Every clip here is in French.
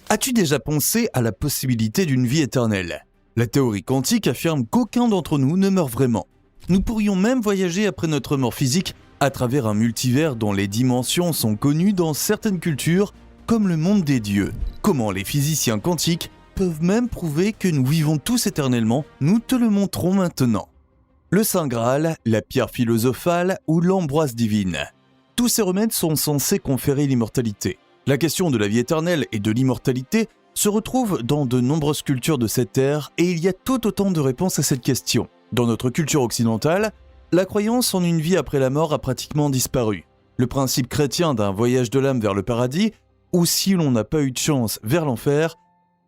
As-tu déjà pensé à la possibilité d'une vie éternelle ? La théorie quantique affirme qu'aucun d'entre nous ne meurt vraiment. Nous pourrions même voyager après notre mort physique à travers un multivers dont les dimensions sont connues dans certaines cultures, comme le monde des dieux. Comment les physiciens quantiques peuvent même prouver que nous vivons tous éternellement, nous te le montrons maintenant. Le Saint Graal, la pierre philosophale ou l'ambroise divine. Tous ces remèdes sont censés conférer l'immortalité. La question de la vie éternelle et de l'immortalité se retrouve dans de nombreuses cultures de cette ère et il y a tout autant de réponses à cette question. Dans notre culture occidentale, la croyance en une vie après la mort a pratiquement disparu. Le principe chrétien d'un voyage de l'âme vers le paradis, ou si l'on n'a pas eu de chance, vers l'enfer,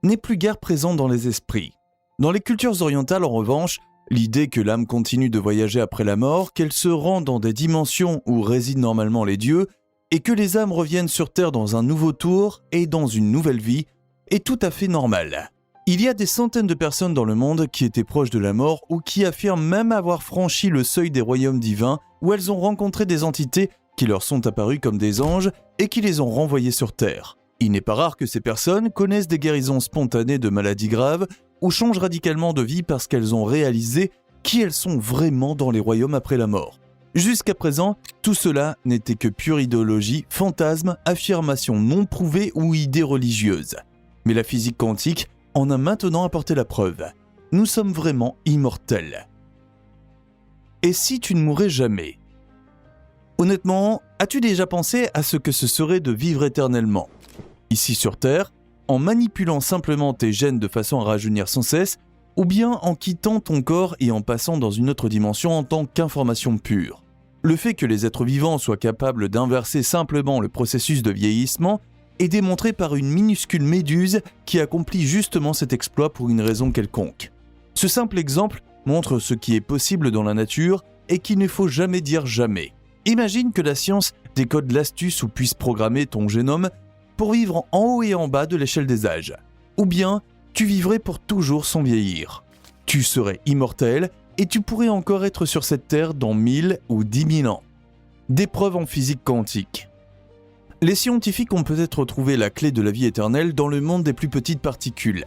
n'est plus guère présent dans les esprits. Dans les cultures orientales, en revanche, l'idée que l'âme continue de voyager après la mort, qu'elle se rend dans des dimensions où résident normalement les dieux, et que les âmes reviennent sur Terre dans un nouveau tour et dans une nouvelle vie, est tout à fait normale. Il y a des centaines de personnes dans le monde qui étaient proches de la mort ou qui affirment même avoir franchi le seuil des royaumes divins où elles ont rencontré des entités qui leur sont apparues comme des anges et qui les ont renvoyées sur Terre. Il n'est pas rare que ces personnes connaissent des guérisons spontanées de maladies graves ou changent radicalement de vie parce qu'elles ont réalisé qui elles sont vraiment dans les royaumes après la mort. Jusqu'à présent, tout cela n'était que pure idéologie, fantasme, affirmation non prouvée ou idée religieuse. Mais la physique quantique en a maintenant apporté la preuve. Nous sommes vraiment immortels. Et si tu ne mourais jamais ? Honnêtement, as-tu déjà pensé à ce que ce serait de vivre éternellement ? Ici sur Terre, en manipulant simplement tes gènes de façon à rajeunir sans cesse, ou bien en quittant ton corps et en passant dans une autre dimension en tant qu'information pure. Le fait que les êtres vivants soient capables d'inverser simplement le processus de vieillissement est démontré par une minuscule méduse qui accomplit justement cet exploit pour une raison quelconque. Ce simple exemple montre ce qui est possible dans la nature et qu'il ne faut jamais dire jamais. Imagine que la science décode l'astuce où puisse programmer ton génome pour vivre en haut et en bas de l'échelle des âges. Ou bien, tu vivrais pour toujours sans vieillir. Tu serais immortel et tu pourrais encore être sur cette terre dans 1000 ou 10 000 ans. Des preuves en physique quantique. Les scientifiques ont peut-être trouvé la clé de la vie éternelle dans le monde des plus petites particules.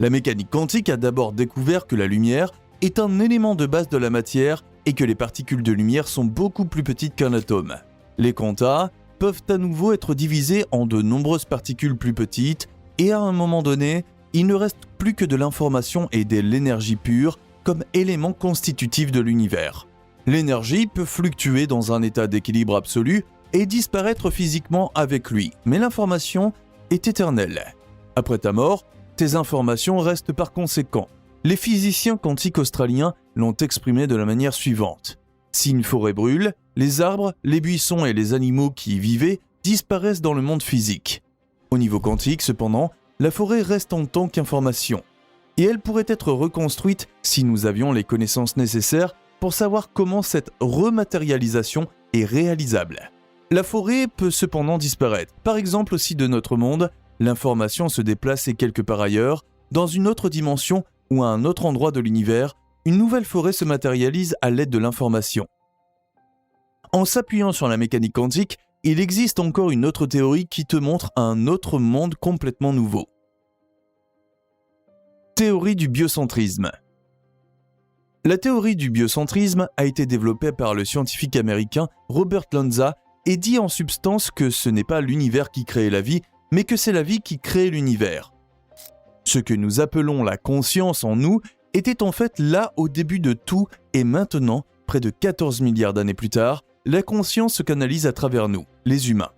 La mécanique quantique a d'abord découvert que la lumière est un élément de base de la matière et que les particules de lumière sont beaucoup plus petites qu'un atome. Les quantas peuvent à nouveau être divisés en de nombreuses particules plus petites et à un moment donné, il ne reste plus que de l'information et de l'énergie pure comme éléments constitutifs de l'univers. L'énergie peut fluctuer dans un état d'équilibre absolu et disparaître physiquement avec lui, mais l'information est éternelle. Après ta mort, tes informations restent par conséquent. Les physiciens quantiques australiens l'ont exprimé de la manière suivante. Si une forêt brûle, les arbres, les buissons et les animaux qui y vivaient disparaissent dans le monde physique. Au niveau quantique, cependant, la forêt reste en tant qu'information. Et elle pourrait être reconstruite si nous avions les connaissances nécessaires pour savoir comment cette rematérialisation est réalisable. La forêt peut cependant disparaître. Par exemple aussi de notre monde, l'information se déplace et quelque part ailleurs, dans une autre dimension ou à un autre endroit de l'univers, une nouvelle forêt se matérialise à l'aide de l'information. En s'appuyant sur la mécanique quantique, il existe encore une autre théorie qui te montre un autre monde complètement nouveau. Théorie du biocentrisme. La théorie du biocentrisme a été développée par le scientifique américain Robert Lanza et dit en substance que ce n'est pas l'univers qui crée la vie, mais que c'est la vie qui crée l'univers. Ce que nous appelons la conscience en nous était en fait là au début de tout et maintenant, près de 14 milliards d'années plus tard, la conscience se canalise à travers nous, les humains.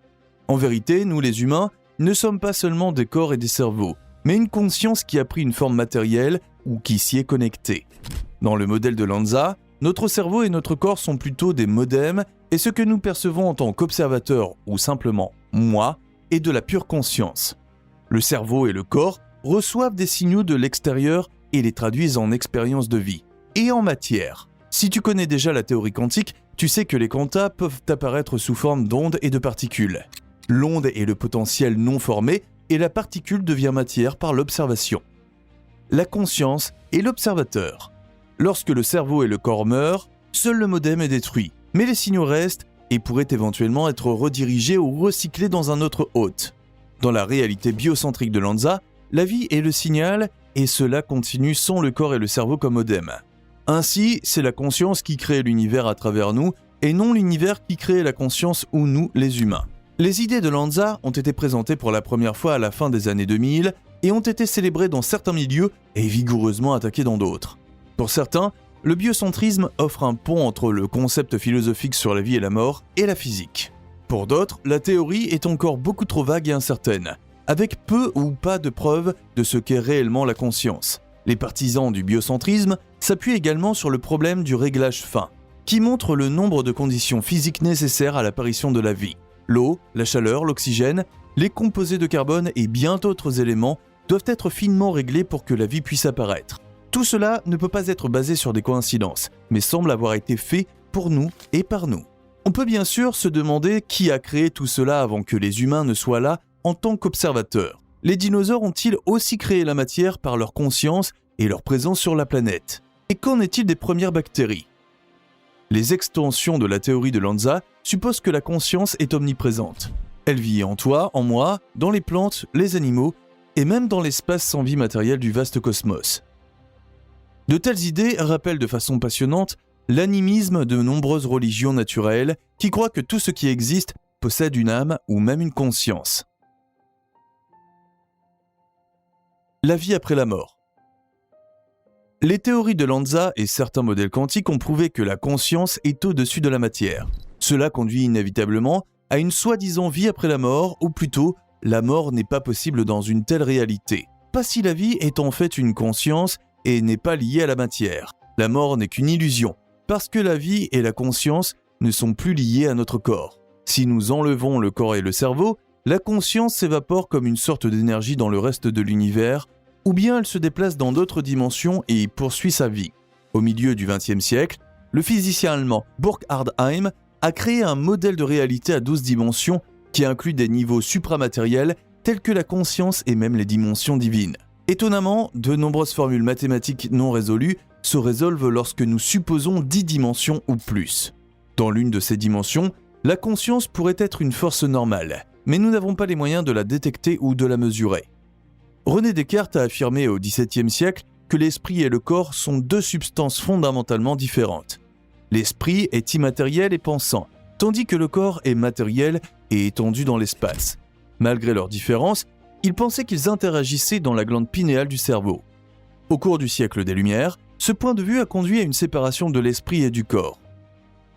En vérité, nous les humains ne sommes pas seulement des corps et des cerveaux, mais une conscience qui a pris une forme matérielle ou qui s'y est connectée. Dans le modèle de Lanza, notre cerveau et notre corps sont plutôt des modems et ce que nous percevons en tant qu'observateurs ou simplement moi est de la pure conscience. Le cerveau et le corps reçoivent des signaux de l'extérieur et les traduisent en expériences de vie et en matière. Si tu connais déjà la théorie quantique, tu sais que les quantas peuvent apparaître sous forme d'ondes et de particules. L'onde est le potentiel non formé et la particule devient matière par l'observation. La conscience est l'observateur. Lorsque le cerveau et le corps meurent, seul le modem est détruit, mais les signaux restent et pourraient éventuellement être redirigés ou recyclés dans un autre hôte. Dans la réalité biocentrique de Lanza, la vie est le signal et cela continue sans le corps et le cerveau comme modem. Ainsi, c'est la conscience qui crée l'univers à travers nous et non l'univers qui crée la conscience ou nous, les humains. Les idées de Lanza ont été présentées pour la première fois à la fin des années 2000 et ont été célébrées dans certains milieux et vigoureusement attaquées dans d'autres. Pour certains, le biocentrisme offre un pont entre le concept philosophique sur la vie et la mort et la physique. Pour d'autres, la théorie est encore beaucoup trop vague et incertaine, avec peu ou pas de preuves de ce qu'est réellement la conscience. Les partisans du biocentrisme s'appuient également sur le problème du réglage fin, qui montre le nombre de conditions physiques nécessaires à l'apparition de la vie. L'eau, la chaleur, l'oxygène, les composés de carbone et bien d'autres éléments doivent être finement réglés pour que la vie puisse apparaître. Tout cela ne peut pas être basé sur des coïncidences, mais semble avoir été fait pour nous et par nous. On peut bien sûr se demander qui a créé tout cela avant que les humains ne soient là en tant qu'observateurs. Les dinosaures ont-ils aussi créé la matière par leur conscience et leur présence sur la planète? Et qu'en est-il des premières bactéries? Les extensions de la théorie de Lanza supposent que la conscience est omniprésente. Elle vit en toi, en moi, dans les plantes, les animaux et même dans l'espace sans vie matérielle du vaste cosmos. De telles idées rappellent de façon passionnante l'animisme de nombreuses religions naturelles qui croient que tout ce qui existe possède une âme ou même une conscience. La vie après la mort. Les théories de Lanza et certains modèles quantiques ont prouvé que la conscience est au-dessus de la matière. Cela conduit inévitablement à une soi-disant vie après la mort, ou plutôt, la mort n'est pas possible dans une telle réalité. Pas si la vie est en fait une conscience et n'est pas liée à la matière. La mort n'est qu'une illusion, parce que la vie et la conscience ne sont plus liées à notre corps. Si nous enlevons le corps et le cerveau, la conscience s'évapore comme une sorte d'énergie dans le reste de l'univers, ou bien elle se déplace dans d'autres dimensions et y poursuit sa vie. Au milieu du XXe siècle, le physicien allemand Burkhard Heim a créé un modèle de réalité à 12 dimensions qui inclut des niveaux supramatériels tels que la conscience et même les dimensions divines. Étonnamment, de nombreuses formules mathématiques non résolues se résolvent lorsque nous supposons 10 dimensions ou plus. Dans l'une de ces dimensions, la conscience pourrait être une force normale, mais nous n'avons pas les moyens de la détecter ou de la mesurer. René Descartes a affirmé au XVIIe siècle que l'esprit et le corps sont deux substances fondamentalement différentes. L'esprit est immatériel et pensant, tandis que le corps est matériel et étendu dans l'espace. Malgré leurs différences, il pensait qu'ils interagissaient dans la glande pinéale du cerveau. Au cours du siècle des Lumières, ce point de vue a conduit à une séparation de l'esprit et du corps.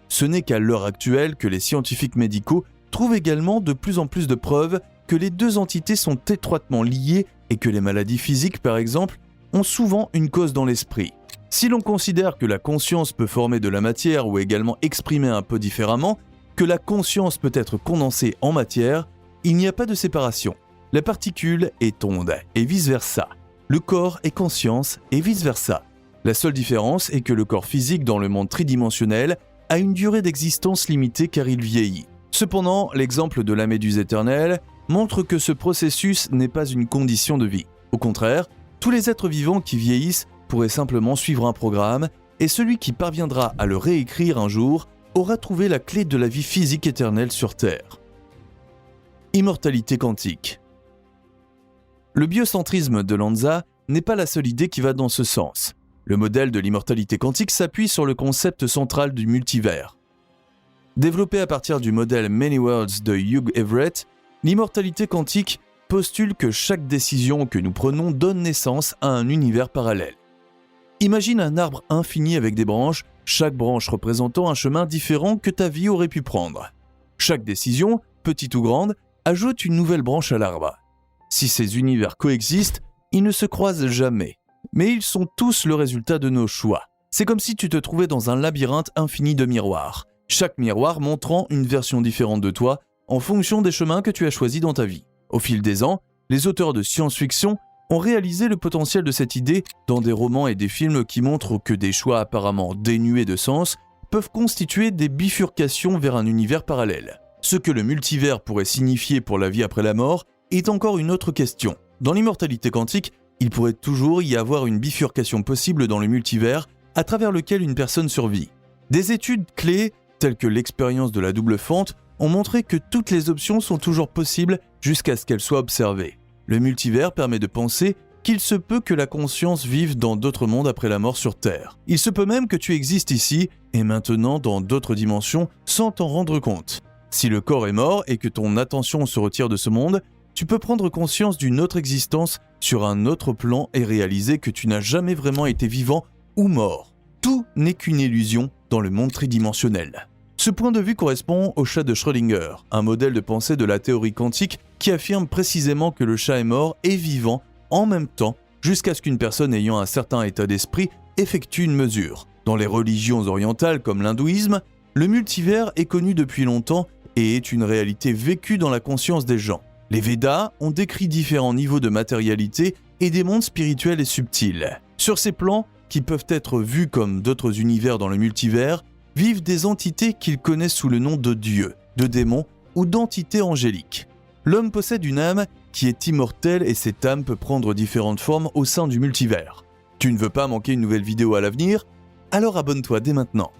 Ce n'est qu'à l'heure actuelle que les scientifiques médicaux trouvent également de plus en plus de preuves que les deux entités sont étroitement liées et que les maladies physiques, par exemple, ont souvent une cause dans l'esprit. Si l'on considère que la conscience peut former de la matière ou également exprimer un peu différemment, que la conscience peut être condensée en matière, il n'y a pas de séparation. La particule est onde et vice-versa. Le corps est conscience et vice-versa. La seule différence est que le corps physique dans le monde tridimensionnel a une durée d'existence limitée car il vieillit. Cependant, l'exemple de la méduse éternelle montre que ce processus n'est pas une condition de vie. Au contraire, tous les êtres vivants qui vieillissent pourraient simplement suivre un programme et celui qui parviendra à le réécrire un jour aura trouvé la clé de la vie physique éternelle sur Terre. Immortalité quantique. Le biocentrisme de Lanza n'est pas la seule idée qui va dans ce sens. Le modèle de l'immortalité quantique s'appuie sur le concept central du multivers. Développé à partir du modèle Many Worlds de Hugh Everett, l'immortalité quantique postule que chaque décision que nous prenons donne naissance à un univers parallèle. Imagine un arbre infini avec des branches, chaque branche représentant un chemin différent que ta vie aurait pu prendre. Chaque décision, petite ou grande, ajoute une nouvelle branche à l'arbre. Si ces univers coexistent, ils ne se croisent jamais, mais ils sont tous le résultat de nos choix. C'est comme si tu te trouvais dans un labyrinthe infini de miroirs, chaque miroir montrant une version différente de toi en fonction des chemins que tu as choisis dans ta vie. Au fil des ans, les auteurs de science-fiction ont réalisé le potentiel de cette idée dans des romans et des films qui montrent que des choix apparemment dénués de sens peuvent constituer des bifurcations vers un univers parallèle. Ce que le multivers pourrait signifier pour la vie après la mort est encore une autre question. Dans l'immortalité quantique, il pourrait toujours y avoir une bifurcation possible dans le multivers à travers lequel une personne survit. Des études clés, telles que l'expérience de la double fente, ont montré que toutes les options sont toujours possibles jusqu'à ce qu'elle soit observée. Le multivers permet de penser qu'il se peut que la conscience vive dans d'autres mondes après la mort sur Terre. Il se peut même que tu existes ici et maintenant dans d'autres dimensions sans t'en rendre compte. Si le corps est mort et que ton attention se retire de ce monde, tu peux prendre conscience d'une autre existence sur un autre plan et réaliser que tu n'as jamais vraiment été vivant ou mort. Tout n'est qu'une illusion dans le monde tridimensionnel. Ce point de vue correspond au chat de Schrödinger, un modèle de pensée de la théorie quantique qui affirme précisément que le chat est mort et vivant en même temps, jusqu'à ce qu'une personne ayant un certain état d'esprit effectue une mesure. Dans les religions orientales comme l'hindouisme, le multivers est connu depuis longtemps et est une réalité vécue dans la conscience des gens. Les Védas ont décrit différents niveaux de matérialité et des mondes spirituels et subtils. Sur ces plans, qui peuvent être vus comme d'autres univers dans le multivers, vivent des entités qu'ils connaissent sous le nom de dieux, de démons ou d'entités angéliques. L'homme possède une âme qui est immortelle et cette âme peut prendre différentes formes au sein du multivers. Tu ne veux pas manquer une nouvelle vidéo à l'avenir? Alors abonne-toi dès maintenant.